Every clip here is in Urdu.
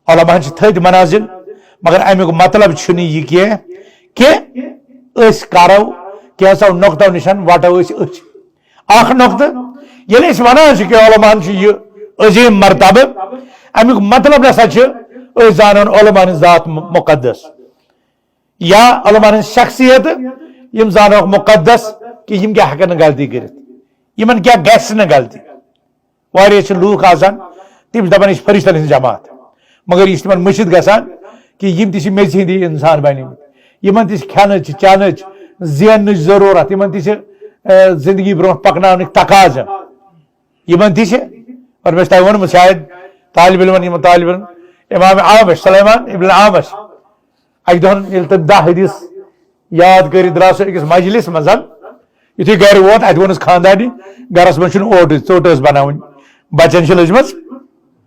علماء تھد منازل مگر امیک مطلب یہ کہ کرو کینسو نقطو نشان وٹو اخ نقطہ یل ونان کہ علماء یہ عظیم مرتبہ امیک مطلب نسا زانن علماء ذات مقدس یا علماء شخصیت یم زانو مقدس کہ یم کیا ہیکن غلطی کرت یمن کیا گژھِ نہ غلطی واریاہ لوک آسان تم دپان یہ فرشتن ہند جماعت مگر یہ تمن مشد گژھان کہ یم تہ میژ ہندی انسان بنیمت یمن تہ کھینچ چینچ زیننچ ضرورت یمن تہ زندگی برونٛٹھ پکناونٕکۍ تقاضہٕ یمن تہ اور میں تۄہہِ ووٚنمُت شاید طالب علم امام عامش سلیمان ابن عامش اکہ دۄہن ییٚلہِ تٔمۍ 10 حدیث یاد کٔرِتھ درٛاو سُہ أکِس مجلس منٛز یُتھُے گرِ ووت اَتہِ ووٚنُس خاندارنہِ گرس منٛز چھُنہٕ اوٹ ژوٚٹ ٲس بناوٕنۍ بچن چھِ لٔجمٕژ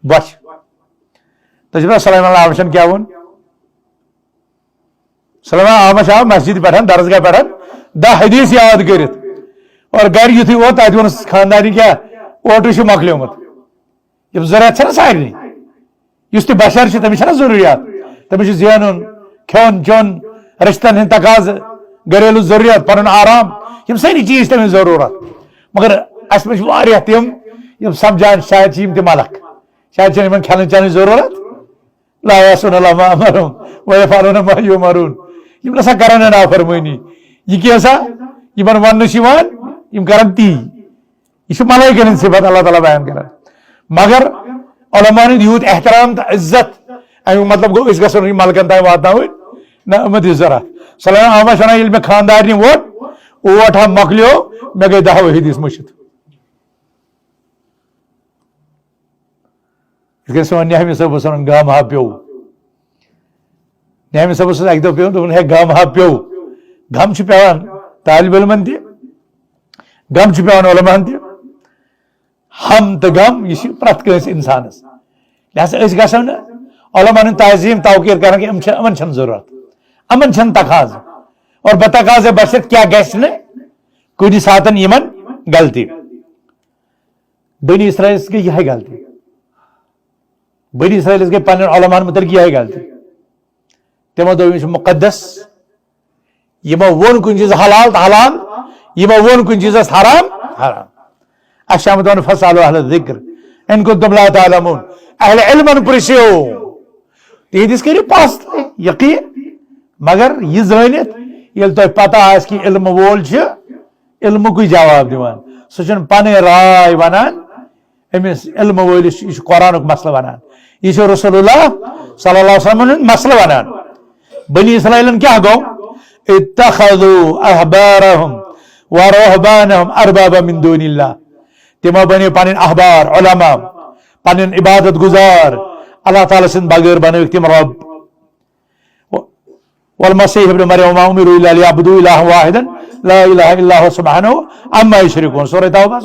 بۄچھِ تُہۍ چھِو نا سلیمان عامشن کیٛاہ ووٚن سلیمان عامش آو مسجد پٮ۪ٹھ درسگاہ پٮ۪ٹھ 10 حدیث یاد کٔرِتھ اور گرِ یُتھُے ووت اَتہِ ووٚنُس خاندارنہِ کیٛاہ اوٹُے چھُ مۄکلیومُت یِم ضروٗرت چھےٚ نا سارنٕے یُس تہِ بشر چھُ تٔمِس چھےٚ نا ضروٗریات تٔمِس چھُ زینُن کھیوٚن چیوٚن رشتن ہٕنٛدۍ تقاضہٕ گریلوٗ ضروٗریات پنُن آرام یم سٲری چیٖز تٔمِس ضروٗرت مگر اَسہِ منٛز چھِ واریاہ تِم یم سمجھان شاید چھِ یم تہِ ملک شاید چھنہٕ یمن کھٮ۪نہٕ چٮ۪نٕچ ضروٗرت لا یعصوٗنَ اللَّهَ مَا أَمَرَهُمْ وَیَفْعَلُونَ مَا یُؤْمَرُونَ یم نسا کرن نہٕ نافرمٲنی یہ کیٛاہ یمن وننہٕ چھُ یِوان یم کرن تی یہ چھُ ملٲیکن ہٕنٛز صفت اللہ تعالیٰ بیان کران مگر علماء ہُنٛد یوٗت احترام تہٕ عزت امیُک مطلب گوٚو أسۍ گژھو نہٕ یہِ ملکن تام واتناوٕنۍ نہ یِمن دِ ضروٗرت سلیمان عامش ونان ییٚلہِ مےٚ خاندارنہِ ووت اوٹ ہا مۄکلیو مےٚ گٔے 10 حدیث مٔشِتھ یِتھ کٔنۍ سون نہمہِ صٲب اوس ونان گام ہا پیوٚو نہمہِ صٲبس اوس اکہِ دۄہ پیوٚمُت دوٚپُن ہے گام ہا پیوٚو غم چھُ پیوان طالب علمن تہِ غم چھُ پیوان علماہن تہِ ہم تہٕ غم یہِ چھُ پرٛٮ۪تھ کٲنٛسہِ اِنسانس لہذا أسۍ گژھو نہٕ علماہن ہُنٛد تعظیٖم توقیٖر کران کہ یِمن چھنہٕ ضروٗرت یِمن چھنہٕ تقاضہٕ اور بتقاضے بشرط کیٛاہ گژھِ نہٕ کُنہِ ساتن یِمن غلطی بنی اسرائیلس گٔے یِہے غلطی بنی اسرائیلس گٔے پننٮ۪ن علماہن متعلق یِہے غلطی تِمو دوٚپ یِم چھِ مُقدس یِمو ووٚن کُنہِ چیٖزس حلال تہٕ حلال یِمو ووٚن کُنہِ چیٖزس حرام حرام اَسہِ چھُ آمُت وَننہٕ فَاسْأَلُوا أَهْلَ الذِّكْرِ إِن كُنتُمْ لَا تَعْلَمُونَ اہل علمن پرژھِو تِہنٛدِس کٔرِو پاس یقیٖن مگر یہِ زٲنِتھ ییٚلہِ تۄہہِ پتہ آسہِ کہِ علمہٕ وول چھُ علمُکُے جواب دِوان سُہ چھُنہٕ پنٕنۍ راے ونان أمِس علمہٕ وٲلِس یہِ چھُ قرآنُک مسلہٕ ونان یہِ چھُ رسول اللہ صلی اللہ علیہ وسلم ہُنٛد مسلہٕ ونان بنی اسرائیلن کیٛاہ گوٚو اتخذوا احبارهم ورهبانهم اربابا من دون اللہ تِمو بنٲو پنٕنۍ احبار علما پنٕنۍ عبادت گزار اللہ تعالیٰ سٕنٛدِ بغٲر بنٲوِکھ تِم رب والمسیح ابن مریم وما امروا الا ليعبدوا الها واحدا لا اله الا هو سبحانه عما يشركون سورة توبہ